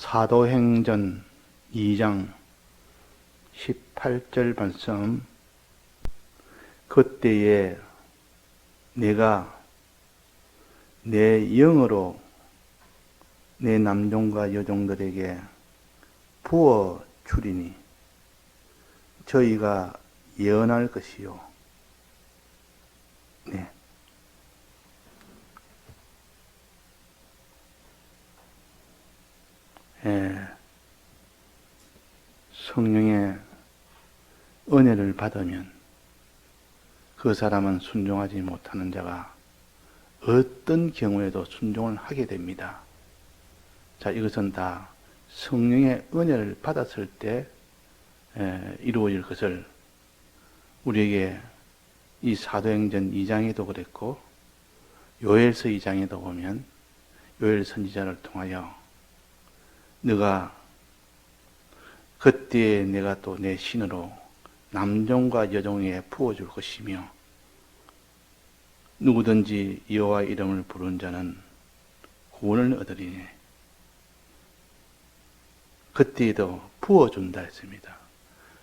사도행전 2장 18절 말씀. 그때에 내가 내 영으로 내 남종과 여종들에게 부어 주리니 저희가 예언할 것이요. 네. 성령의 은혜를 받으면 그 사람은 순종하지 못하는 자가 어떤 경우에도 순종을 하게 됩니다. 자, 이것은 다 성령의 은혜를 받았을 때 이루어질 것을 우리에게 이 사도행전 2장에도 그랬고 요엘서 2장에도 보면 요엘 선지자를 통하여 너가 그때에 내가 또 내 신으로 남종과 여종에게 부어줄 것이며 누구든지 여호와 이름을 부르는 자는 구원을 얻으리니 그때에도 부어준다 했습니다.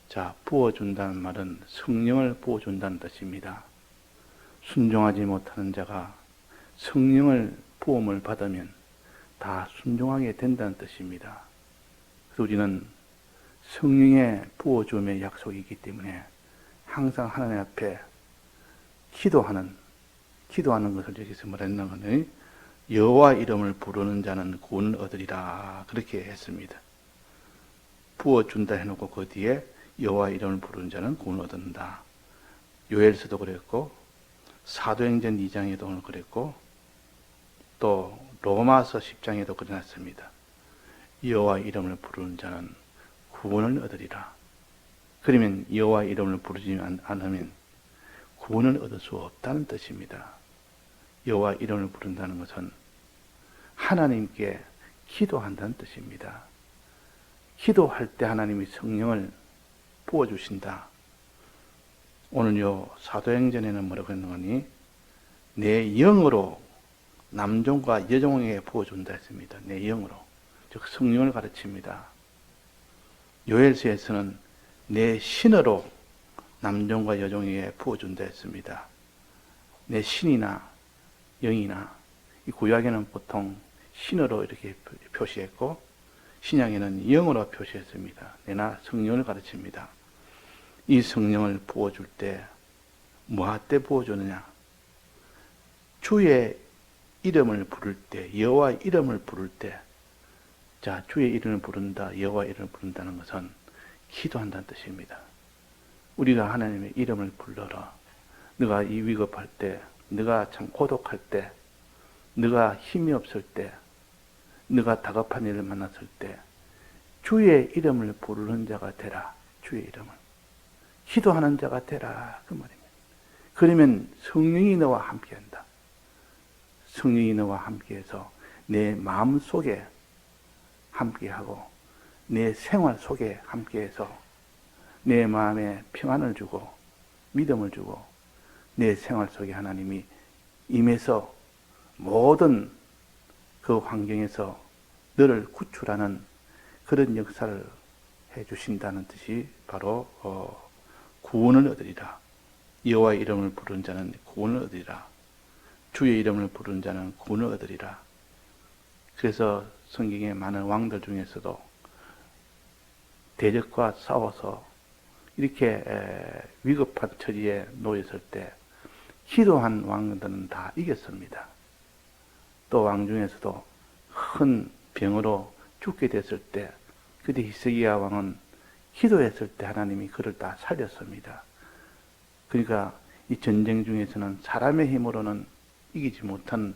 자, 부어준다는 말은 성령을 부어준다는 뜻입니다. 순종하지 못하는 자가 성령을 부음을 받으면 다 순종하게 된다는 뜻입니다. 그래서 우리는 성령의 부어줌의 약속이 있기 때문에 항상 하나님 앞에 기도하는 것을 여기서 말했는 것은 여호와 이름을 부르는 자는 구원을 얻으리라 그렇게 했습니다. 부어준다 해놓고 그 뒤에 여호와 이름을 부르는 자는 구원을 얻는다. 요엘서도 그랬고 사도행전 2장에도 그랬고 또 로마서 10장에도 그려놨습니다. 여호와 이름을 부르는 자는 구원을 얻으리라. 그러면 여호와 이름을 부르지 않으면 구원을 얻을 수 없다는 뜻입니다. 여호와 이름을 부른다는 것은 하나님께 기도한다는 뜻입니다. 기도할 때 하나님이 성령을 부어주신다. 오늘 요 사도행전에는 뭐라고 했는가니 내 영으로 남종과 여종에게 부어준다 했습니다. 내 영으로. 즉 성령을 가르칩니다. 요엘서에서는 내 신으로 남종과 여종에게 부어준다 했습니다. 내 신이나 영이나 이 구약에는 보통 신으로 이렇게 표시했고 신약에는 영으로 표시했습니다. 내나 성령을 가르칩니다. 이 성령을 부어줄 때 뭐 때 부어주느냐? 주의 이름을 부를 때, 여호와 이름을 부를 때, 자, 주의 이름을 부른다, 여호와 이름을 부른다는 것은 기도한다는 뜻입니다. 우리가 하나님의 이름을 불러라. 네가 이 위급할 때, 네가 참 고독할 때, 네가 힘이 없을 때, 네가 다급한 일을 만났을 때, 주의 이름을 부르는 자가 되라. 주의 이름을. 기도하는 자가 되라. 그 말입니다. 그러면 성령이 너와 함께한다. 성령이 너와 함께해서 내 마음 속에 함께하고 내 생활 속에 함께해서 내 마음에 평안을 주고 믿음을 주고 내 생활 속에 하나님이 임해서 모든 그 환경에서 너를 구출하는 그런 역사를 해주신다는 뜻이 바로 구원을 얻으리라. 여호와 이름을 부르는 자는 구원을 얻으리라. 주의 이름을 부르는 자는 구원을 얻으리라. 그래서 성경의 많은 왕들 중에서도 대적과 싸워서 이렇게 위급한 처지에 놓였을 때 기도한 왕들은 다 이겼습니다. 또 왕 중에서도 큰 병으로 죽게 됐을 때 그때 히스기야 왕은 기도했을 때 하나님이 그를 다 살렸습니다. 그러니까 이 전쟁 중에서는 사람의 힘으로는 이기지 못한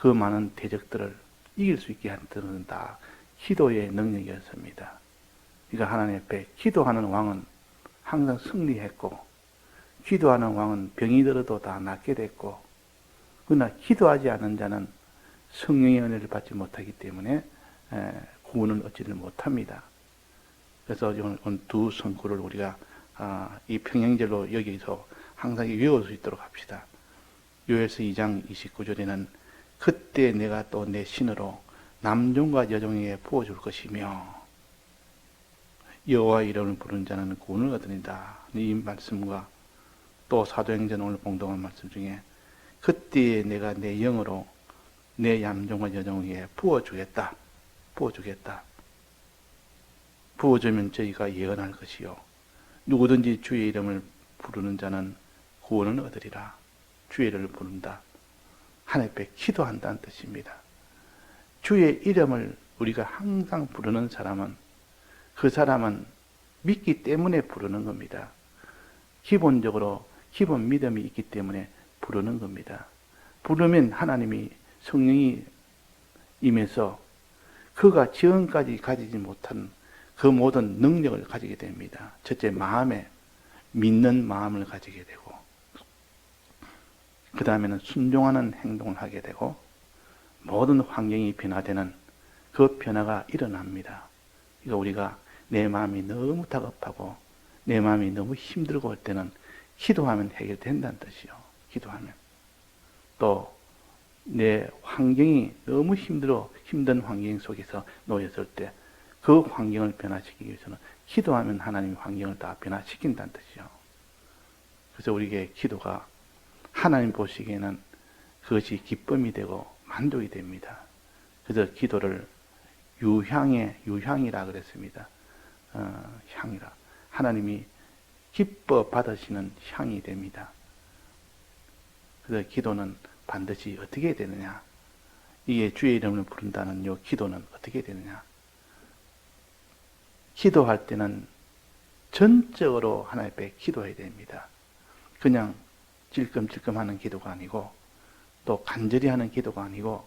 그 많은 대적들을 이길 수 있게 한 것은 다 기도의 능력이었습니다. 그러니까 하나님 앞에 기도하는 왕은 항상 승리했고 기도하는 왕은 병이 들어도 다 낫게 됐고 그러나 기도하지 않은 자는 성령의 은혜를 받지 못하기 때문에 구원을 얻지를 못합니다. 그래서 오늘 두 성구를 우리가 이 평행절로 여기서 항상 외울 수 있도록 합시다. 요엘서 2장 29절에는 그때 내가 또 내 신으로 남종과 여종에게 부어줄 것이며 여호와 이름을 부르는 자는 구원을 얻으리다. 이 말씀과 또 사도행전 오늘 봉독한 말씀 중에 그때에 내가 내 영으로 내 남종과 여종에게 부어주겠다. 부어주면 저희가 예언할 것이요 누구든지 주의 이름을 부르는 자는 구원을 얻으리라. 주의 이름을 부른다. 하나님 앞에 기도한다는 뜻입니다. 주의 이름을 우리가 항상 부르는 사람은 그 사람은 믿기 때문에 부르는 겁니다. 기본 믿음이 있기 때문에 부르는 겁니다. 부르면 하나님이 성령이 임해서 그가 지금까지 가지지 못한 그 모든 능력을 가지게 됩니다. 첫째, 믿는 마음을 가지게 되고, 그 다음에는 순종하는 행동을 하게 되고, 모든 환경이 변화되는 그 변화가 일어납니다. 그러니까 우리가 내 마음이 너무 다급하고, 내 마음이 너무 힘들고 할 때는 기도하면 해결된다는 뜻이요. 기도하면. 또, 내 환경이 너무 힘든 환경 속에서 놓였을 때, 그 환경을 변화시키기 위해서는 기도하면 하나님이 환경을 다 변화시킨다는 뜻이요. 그래서 우리에게 기도가 하나님 보시기에는 그것이 기쁨이 되고 만족이 됩니다. 그래서 기도를 유향이라 그랬습니다. 향이라. 하나님이 기뻐 받으시는 향이 됩니다. 그래서 기도는 반드시 어떻게 되느냐? 이게 주의 이름을 부른다는 요 기도는 어떻게 되느냐? 기도할 때는 전적으로 하나님 앞에 기도해야 됩니다. 그냥 찔끔찔끔 하는 기도가 아니고 또 간절히 하는 기도가 아니고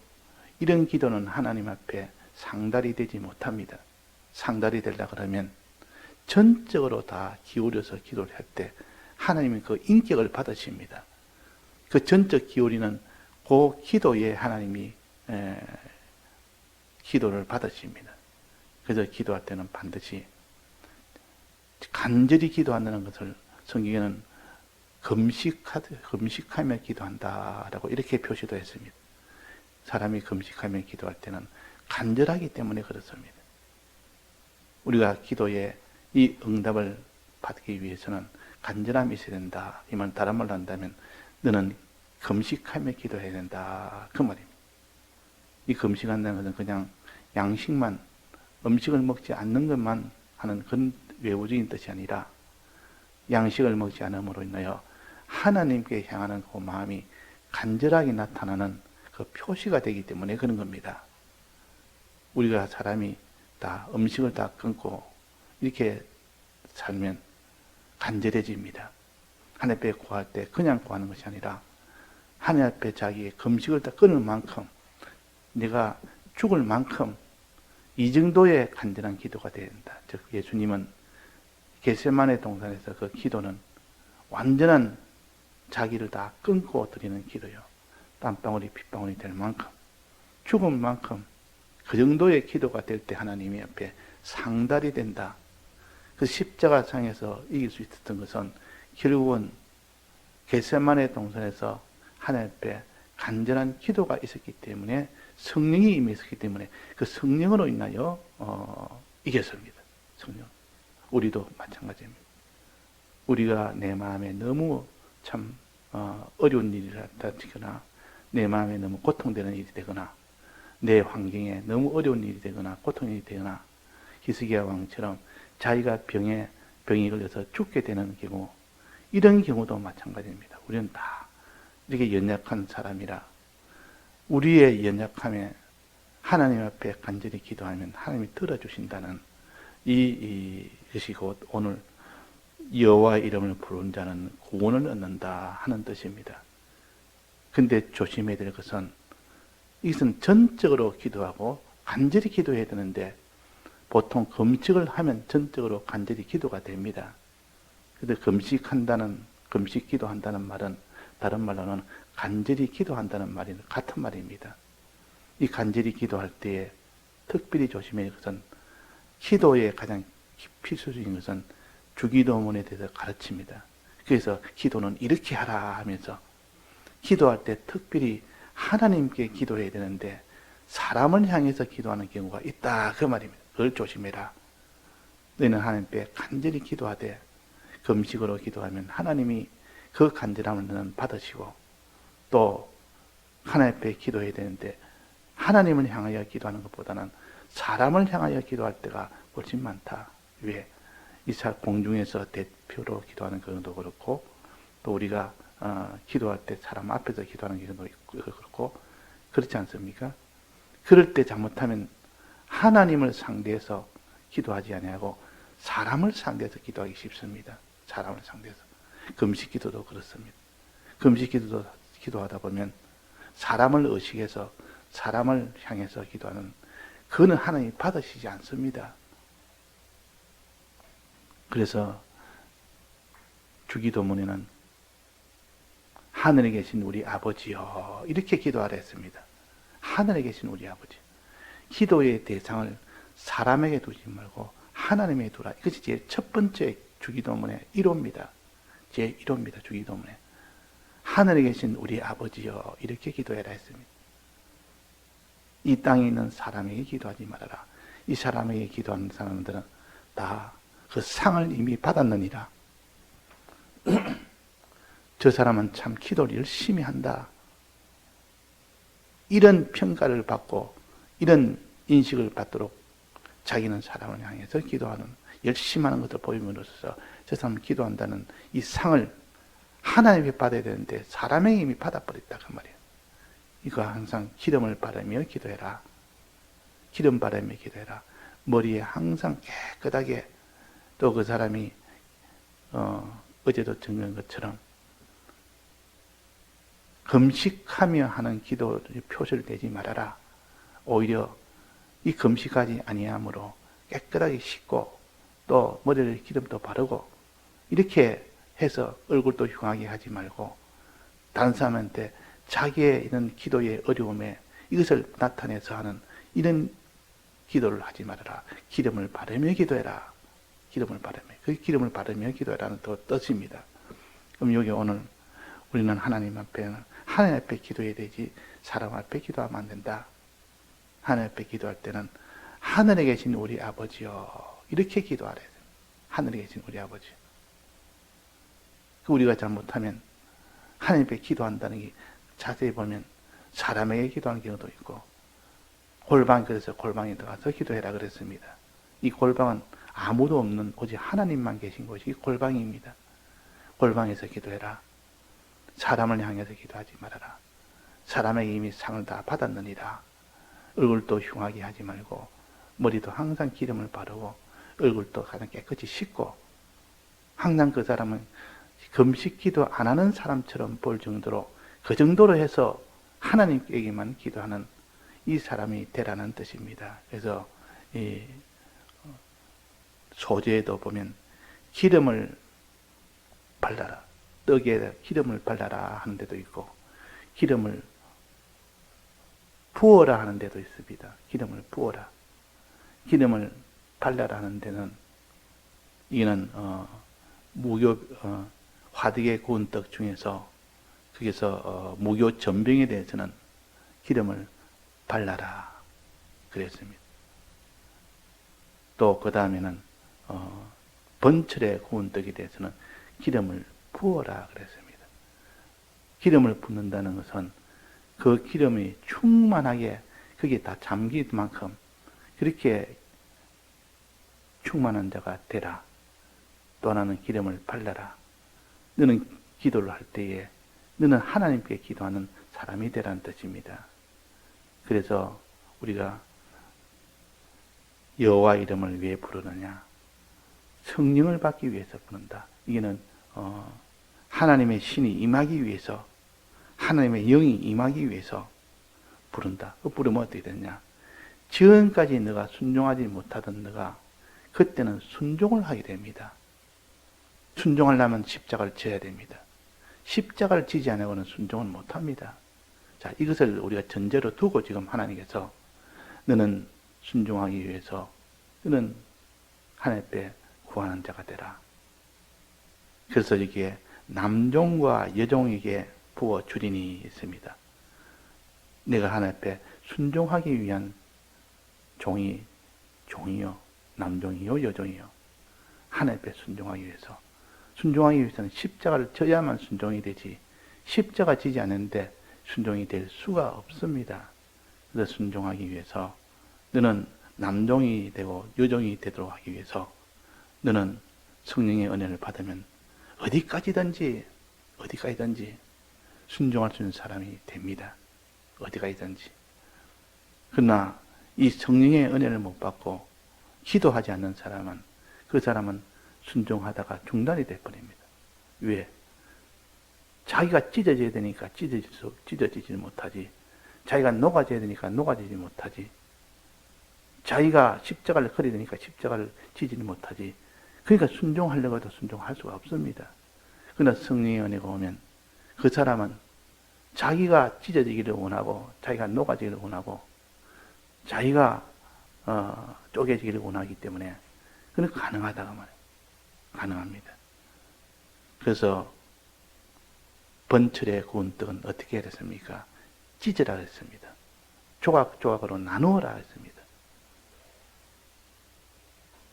이런 기도는 하나님 앞에 상달이 되지 못합니다. 상달이 되려고 그러면 전적으로 다 기울여서 기도를 할 때 하나님이 그 인격을 받으십니다. 그 전적 기울이는 그 기도에 하나님이 기도를 받으십니다. 그래서 기도할 때는 반드시 간절히 기도한다는 것을 성경에는 금식하며 기도한다라고 이렇게 표시도 했습니다. 사람이 금식하며 기도할 때는 간절하기 때문에 그렇습니다. 우리가 기도에 이 응답을 받기 위해서는 간절함이 있어야 된다. 이 말 다른 말로 한다면 너는 금식하며 기도해야 된다. 그 말입니다. 이 금식한다는 것은 그냥 양식만 음식을 먹지 않는 것만 하는 그런 외부적인 뜻이 아니라 양식을 먹지 않음으로 인하여 하나님께 향하는 그 마음이 간절하게 나타나는 그 표시가 되기 때문에 그런 겁니다. 우리가 사람이 다 음식을 다 끊고 이렇게 살면 간절해집니다. 하나님 앞에 구할 때 그냥 구하는 것이 아니라 하나님 앞에 자기의 금식을 다 끊을 만큼 내가 죽을 만큼 이 정도의 간절한 기도가 되어야 된다. 즉 예수님은 겟세마네 동산에서 그 기도는 완전한 자기를 다 끊고 드리는 기도요. 땀방울이 핏방울이 될 만큼 죽을 만큼 그 정도의 기도가 될 때 하나님이 앞에 상달이 된다. 그 십자가상에서 이길 수 있었던 것은 결국은 겟세마네 동산에서 하나님 앞에 간절한 기도가 있었기 때문에 성령이 임했기 때문에 그 성령으로 인하여 이겼습니다. 성령. 우리도 마찬가지입니다. 우리가 내 마음에 너무 참 어려운 일이 닥치거나 내 마음에 너무 고통되는 일이 되거나 내 환경에 너무 어려운 일이 되거나 고통이 되거나 히스기야 왕처럼 자기가 병이 걸려서 죽게 되는 경우 이런 경우도 마찬가지입니다. 우리는 다 이렇게 연약한 사람이라 우리의 연약함에 하나님 앞에 간절히 기도하면 하나님이 들어주신다는 이것이 곧 오늘 여호와 이름을 부르는 자는 구원을 얻는다 하는 뜻입니다. 근데 조심해야 될 것은 이것은 전적으로 기도하고 간절히 기도해야 되는데 보통 금식을 하면 전적으로 간절히 기도가 됩니다. 그런데 금식 기도한다는 말은 다른 말로는 간절히 기도한다는 말이 같은 말입니다. 이 간절히 기도할 때에 특별히 조심해야 할 것은 기도의 가장 필수적인 것은 주기도문에 대해서 가르칩니다. 그래서 기도는 이렇게 하라 하면서 기도할 때 특별히 하나님께 기도해야 되는데 사람을 향해서 기도하는 경우가 있다 그 말입니다. 그걸 조심해라. 너희는 하나님 앞에 간절히 기도하되 금식으로 기도하면 하나님이 그 간절함을 너는 받으시고 또 하나님 앞에 기도해야 되는데 하나님을 향하여 기도하는 것보다는 사람을 향하여 기도할 때가 훨씬 많다. 왜? 이사 공중에서 대표로 기도하는 경우도 그렇고 또 우리가 기도할 때 사람 앞에서 기도하는 경우도 그렇고 그렇지 않습니까? 그럴 때 잘못하면 하나님을 상대해서 기도하지 아니하고 사람을 상대해서 기도하기 쉽습니다. 사람을 상대해서. 금식 기도도 그렇습니다. 금식 기도도 기도하다 보면 사람을 의식해서 사람을 향해서 기도하는 그거는 하나님이 받으시지 않습니다. 그래서 주기도문에는 하늘에 계신 우리 아버지여 이렇게 기도하라 했습니다. 하늘에 계신 우리 아버지. 기도의 대상을 사람에게 두지 말고 하나님에게 두라. 이것이 제 첫 번째 주기도문의 1호입니다. 제 1호입니다. 주기도문에. 하늘에 계신 우리 아버지여 이렇게 기도해라 했습니다. 이 땅에 있는 사람에게 기도하지 말아라. 이 사람에게 기도하는 사람들은 다 그 상을 이미 받았느니라. 저 사람은 참 기도를 열심히 한다. 이런 평가를 받고 이런 인식을 받도록 자기는 사람을 향해서 기도하는 열심히 하는 것을 보임으로써 저 사람은 기도한다는 이 상을 하나님께 받아야 되는데 사람에게 이미 받아버렸다 그 말이에요. 이거 항상 기름을 바르며 기도해라. 기름 바르며 기도해라. 머리에 항상 깨끗하게 또 그 사람이 어제도 증거한 것처럼 금식하며 하는 기도의 표시를 대지 말아라. 오히려 이 금식하지 아니하므로 깨끗하게 씻고 또 머리를 기름도 바르고 이렇게 해서 얼굴도 흉하게 하지 말고 다른 사람한테 자기의 이런 기도의 어려움에 이것을 나타내서 하는 이런 기도를 하지 말아라. 기름을 바르며 기도해라. 기름을 바르며. 그 기름을 바르며 기도해라는 뜻입니다. 그럼 여기 오늘 우리는 하나님 앞에 기도해야 되지 사람 앞에 기도하면 안 된다. 하나님 앞에 기도할 때는 하늘에 계신 우리 아버지여 이렇게 기도하래. 하늘에 계신 우리 아버지. 우리가 잘못하면 하나님 앞에 기도한다는 게 자세히 보면 사람에게 기도하는 경우도 있고 그래서 골방에 들어가서 기도해라 그랬습니다. 이 골방은 아무도 없는 오직 하나님만 계신 곳이 골방입니다. 골방에서 기도해라. 사람을 향해서 기도하지 말아라. 사람에게 이미 상을 다 받았느니라. 얼굴도 흉하게 하지 말고 머리도 항상 기름을 바르고 얼굴도 가장 깨끗이 씻고 항상 그 사람은 금식 기도 안 하는 사람처럼 볼 정도로 그 정도로 해서 하나님께게만 기도하는 이 사람이 되라는 뜻입니다. 그래서 이 소재에도 보면 기름을 발라라. 떡에 기름을 발라라 하는 데도 있고 기름을 부어라 하는 데도 있습니다. 기름을 부어라. 기름을 발라라 하는 데는 이는 화덕에 구운 떡 중에서 거기서 무교 전병에 대해서는 기름을 발라라 그랬습니다. 또 그 다음에는 번철에 구운 떡에 대해서는 기름을 부어라 그랬습니다. 기름을 붓는다는 것은 그 기름이 충만하게 거기에 다 잠길 만큼 그렇게 충만한 자가 되라. 또 하나는 기름을 발라라. 너는 기도를 할 때에 너는 하나님께 기도하는 사람이 되라는 뜻입니다. 그래서 우리가 여호와 이름을 왜 부르느냐? 성령을 받기 위해서 부른다. 이게는 하나님의 신이 임하기 위해서 하나님의 영이 임하기 위해서 부른다. 그 부르면 어떻게 되느냐? 지금까지 너가 순종하지 못하던 너가 그때는 순종을 하게 됩니다. 순종하려면 십자가를 져야 됩니다. 십자가를 지지 않고는 순종을 못합니다. 자, 이것을 우리가 전제로 두고 지금 하나님께서 너는 순종하기 위해서 너는 하나님 앞에 구하는 자가 되라. 그래서 여기에 남종과 여종에게 부어 주린이 있습니다. 내가 하나님 앞에 순종하기 위한 종이요, 남종이요, 여종이요. 하나님 앞에 순종하기 위해서. 순종하기 위해서는 십자가를 져야만 순종이 되지, 십자가 지지 않는데 순종이 될 수가 없습니다. 그래서 순종하기 위해서 너는 남종이 되고 여종이 되도록 하기 위해서 너는 성령의 은혜를 받으면 어디까지든지 순종할 수 있는 사람이 됩니다. 어디까지든지. 그러나 이 성령의 은혜를 못 받고 기도하지 않는 사람은, 그 사람은 순종하다가 중단이 되어버립니다. 왜? 자기가 찢어져야 되니까 찢어지지 못하지. 자기가 녹아져야 되니까 녹아지지 못하지. 자기가 십자가를 걸어야 되니까 십자가를 지지 못하지. 그러니까 순종하려고 해도 순종할 수가 없습니다. 그러나 성령의 은혜가 오면 그 사람은 자기가 찢어지기를 원하고, 자기가 녹아지기를 원하고, 자기가 쪼개지기를 원하기 때문에 그는 가능하다고 말해요. 가능합니다. 그래서 번철의 구운 떡은 어떻게 해야 됐습니까? 찢으라 했습니다. 조각조각으로 나누어라 했습니다.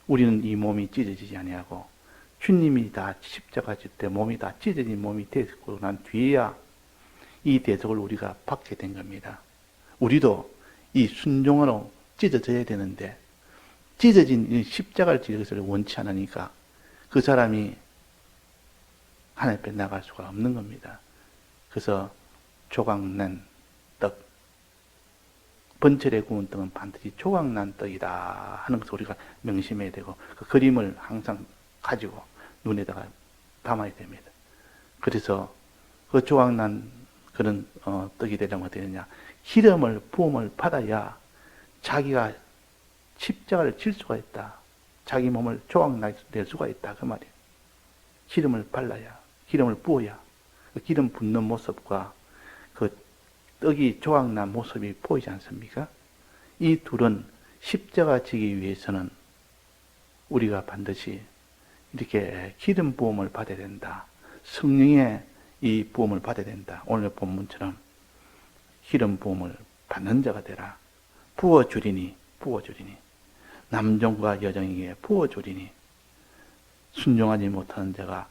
우리는 이 몸이 찢어지지 아니하고 주님이 다 십자가 질 때 몸이 다 찢어진 몸이 되고 난 뒤에야 이 대속을 우리가 받게 된 겁니다. 우리도 이 순종으로 찢어져야 되는데 찢어진 십자가를 지는 것을 원치 않으니까 그 사람이 하나님 앞에 나갈 수가 없는 겁니다. 그래서 조각난 떡, 번철의 구운 떡은 반드시 조각난 떡이다 하는 것을 우리가 명심해야 되고, 그 그림을 항상 가지고 눈에다가 담아야 됩니다. 그래서 그 조각난 그런 떡이 되려면 어떻게 되느냐, 기름을 부음을 받아야 자기가 십자가를 질 수가 있다. 자기 몸을 조각낼 수가 있다. 그 말이에요. 기름을 발라야, 기름을 부어야 그 기름 붓는 모습과 그 떡이 조각난 모습이 보이지 않습니까? 이 둘은 십자가 지기 위해서는 우리가 반드시 이렇게 기름 부음을 받아야 된다. 성령의 이 부음을 받아야 된다. 오늘 본문처럼 기름 부음을 받는 자가 되라. 부어주리니 남종과 여종에게 부어주리니 순종하지 못하는 자가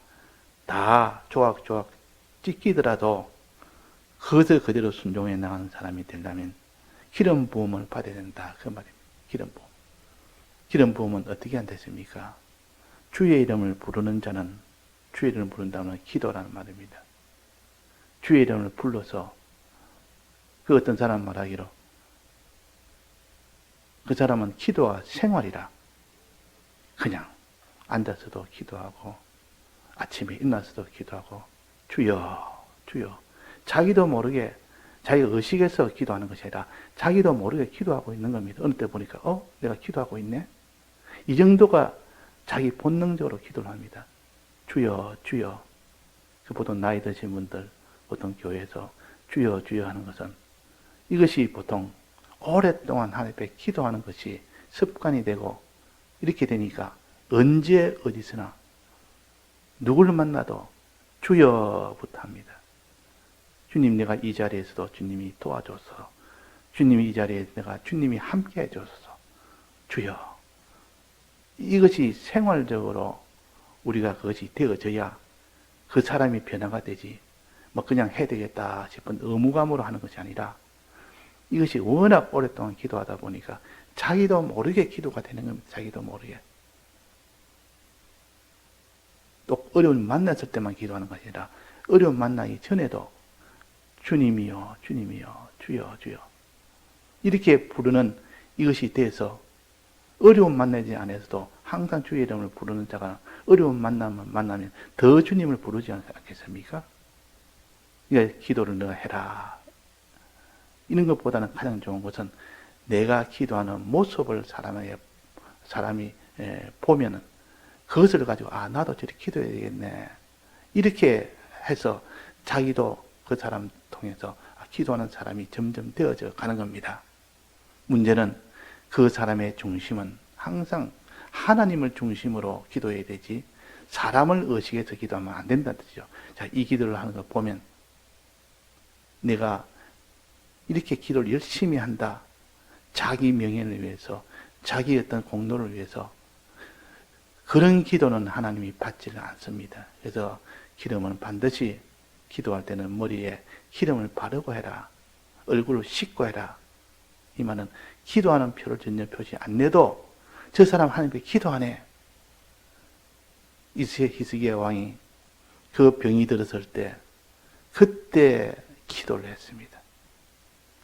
다 조각조각 찢기더라도 그것을 그대로 순종해 나가는 사람이 되려면 기름 부음을 받아야 된다. 그 말입니다. 기름 부음. 기름 부음은 어떻게 한댔습니까? 주의 이름을 부르는 자는, 주의 이름을 부른다면 기도라는 말입니다. 주의 이름을 불러서 그 어떤 사람 말하기로 그 사람은 기도와 생활이라. 그냥 앉아서도 기도하고 아침에 일어나서도 기도하고 주여 주여, 자기도 모르게 자기 의식에서 기도하는 것이 아니라 자기도 모르게 기도하고 있는 겁니다. 어느 때 보니까 내가 기도하고 있네. 이 정도가 자기 본능적으로 기도를 합니다. 주여 주여. 그 보통 나이 드신 분들 보통 교회에서 주여 주여 하는 것은 이것이 보통 오랫동안 하나님 앞에 기도하는 것이 습관이 되고 이렇게 되니까 언제 어디서나 누구를 만나도 주여부터 합니다. 주님, 내가 이 자리에서도 주님이 도와줘서, 주님이 이 자리에 주님이 함께 해줘서 주여. 이것이 생활적으로 우리가 그것이 되어져야 그 사람이 변화가 되지, 그냥 해야 되겠다 싶은 의무감으로 하는 것이 아니라 이것이 워낙 오랫동안 기도하다 보니까 자기도 모르게 기도가 되는 겁니다. 자기도 모르게. 또 어려움 만났을 때만 기도하는 것이 아니라 어려움 만나기 전에도 주님이여 주님이여 주여 주여 이렇게 부르는 이것이 돼서 어려움 만나지 않아서도 항상 주의 이름을 부르는 자가 어려움 만나면 더 주님을 부르지 않겠습니까? 그러니까 기도를 너가 해라. 이런 것보다는 가장 좋은 것은 내가 기도하는 모습을 사람이 보면은 그것을 가지고 나도 저렇게 기도해야 되겠네. 이렇게 해서 자기도 그 사람 통해서 기도하는 사람이 점점 되어져 가는 겁니다. 문제는 그 사람의 중심은 항상 하나님을 중심으로 기도해야 되지 사람을 의식해서 기도하면 안 된다는 뜻이죠. 자, 이 기도를 하는 거 보면 내가 이렇게 기도를 열심히 한다. 자기 명예를 위해서, 자기 어떤 공로를 위해서. 그런 기도는 하나님이 받지를 않습니다. 그래서 기름은 반드시 기도할 때는 머리에 기름을 바르고 해라. 얼굴을 씻고 해라. 이 말은 기도하는 표를 전혀 표시 안 내도 저 사람 하나님께 기도하네. 히스기야 왕이 그 병이 들었을 때 그때 기도를 했습니다.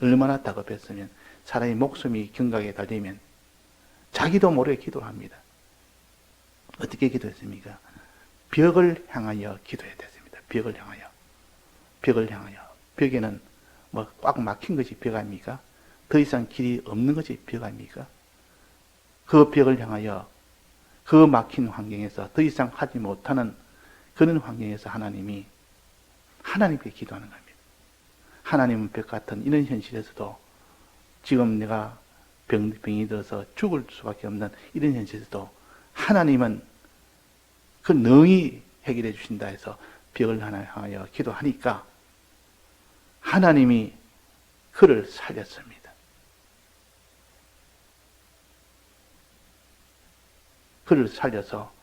얼마나 다급했으면 사람이 목숨이 경각에 달리면 자기도 모르게 기도를 합니다. 어떻게 기도했습니까? 벽을 향하여 기도해야 됐습니다. 벽을 향하여. 벽을 향하여. 벽에는 뭐 꽉 막힌 것이 벽 아닙니까? 더 이상 길이 없는 것이 벽 아닙니까? 그 벽을 향하여 그 막힌 환경에서 더 이상 하지 못하는 그런 환경에서 하나님께 기도하는 겁니다. 하나님은 벽 같은 이런 현실에서도 지금 내가 병이 들어서 죽을 수밖에 없는 이런 현실에서도 하나님은 그 능히 해결해 주신다 해서 벽을 향하여 기도하니까 하나님이 그를 살렸습니다. 그를 살려서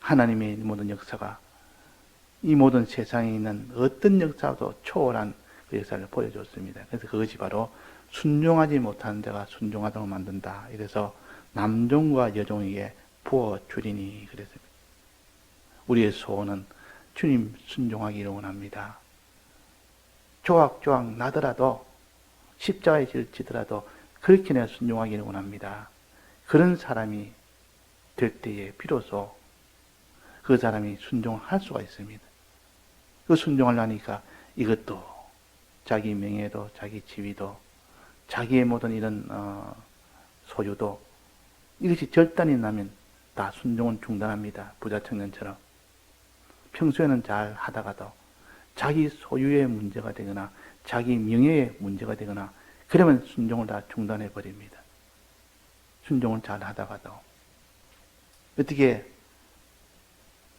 하나님의 모든 역사가 이 모든 세상에 있는 어떤 역사도 초월한 그 역사를 보여줬습니다. 그래서 그것이 바로 순종하지 못하는 자가 순종하도록 만든다. 이래서 남종과 여종에게 부어주리니 그랬습니다. 우리의 소원은 주님 순종하기를 원합니다. 조각조각 나더라도 십자가에 지더라도 그렇게 내가 순종하기를 원합니다. 그런 사람이 될 때에 비로소 그 사람이 순종할 수가 있습니다. 그 순종하려니까 이것도 자기 명예도 자기 지위도 자기의 모든 이런 소유도 이것이 절단이 나면 다 순종은 중단합니다. 부자 청년처럼. 평소에는 잘 하다가도 자기 소유의 문제가 되거나 자기 명예의 문제가 되거나 그러면 순종을 다 중단해 버립니다. 순종을 잘 하다가도 어떻게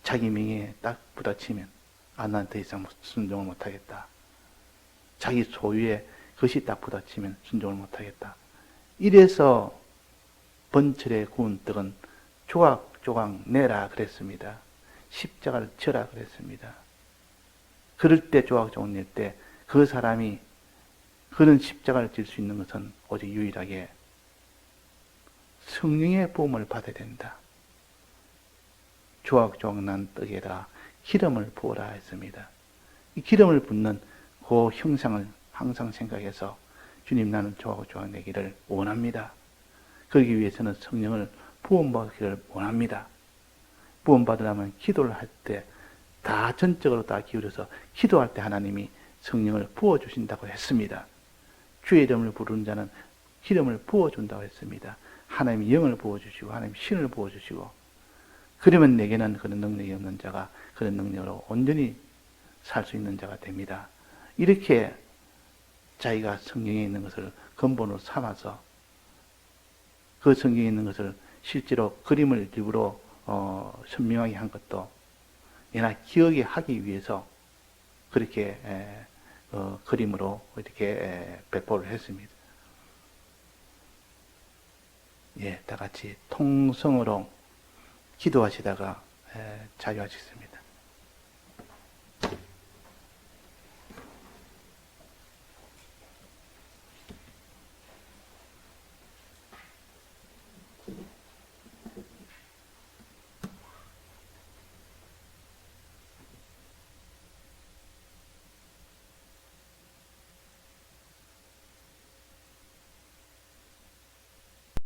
자기 명예에 딱 부딪히면 난 더 이상 순종을 못하겠다. 자기 소유의 것이 딱 부딪히면 순종을 못하겠다. 이래서 번철에 구운 떡은 조각조각 내라 그랬습니다. 십자가를 져라 그랬습니다. 그럴 때 조각조각 낼 때 그 사람이 그런 십자가를 질 수 있는 것은 오직 유일하게 성령의 부음을 받아야 된다. 조각조각 난 떡에다 기름을 부어라 했습니다. 이 기름을 붓는 그 형상을 항상 생각해서 주님 나는 조각조각 내기를 원합니다. 그러기 위해서는 성령을 부음받기를 원합니다. 부음받으려면 기도를 할 때 다 전적으로 다 기울여서 기도할 때 하나님이 성령을 부어주신다고 했습니다. 주의 이름을 부르는 자는 기름을 부어준다고 했습니다. 하나님이 영을 부어주시고 하나님 신을 부어주시고 그러면 내게는 그런 능력이 없는 자가 그런 능력으로 온전히 살 수 있는 자가 됩니다. 이렇게 자기가 성경에 있는 것을 근본으로 삼아서 그 성경에 있는 것을 실제로 그림을 일부러 선명하게 한 것도 얘나 기억에 하기 위해서 그렇게 그림으로 이렇게 배포를 했습니다. 예, 다 같이 통성으로 기도하시다가 자유하시겠습니다.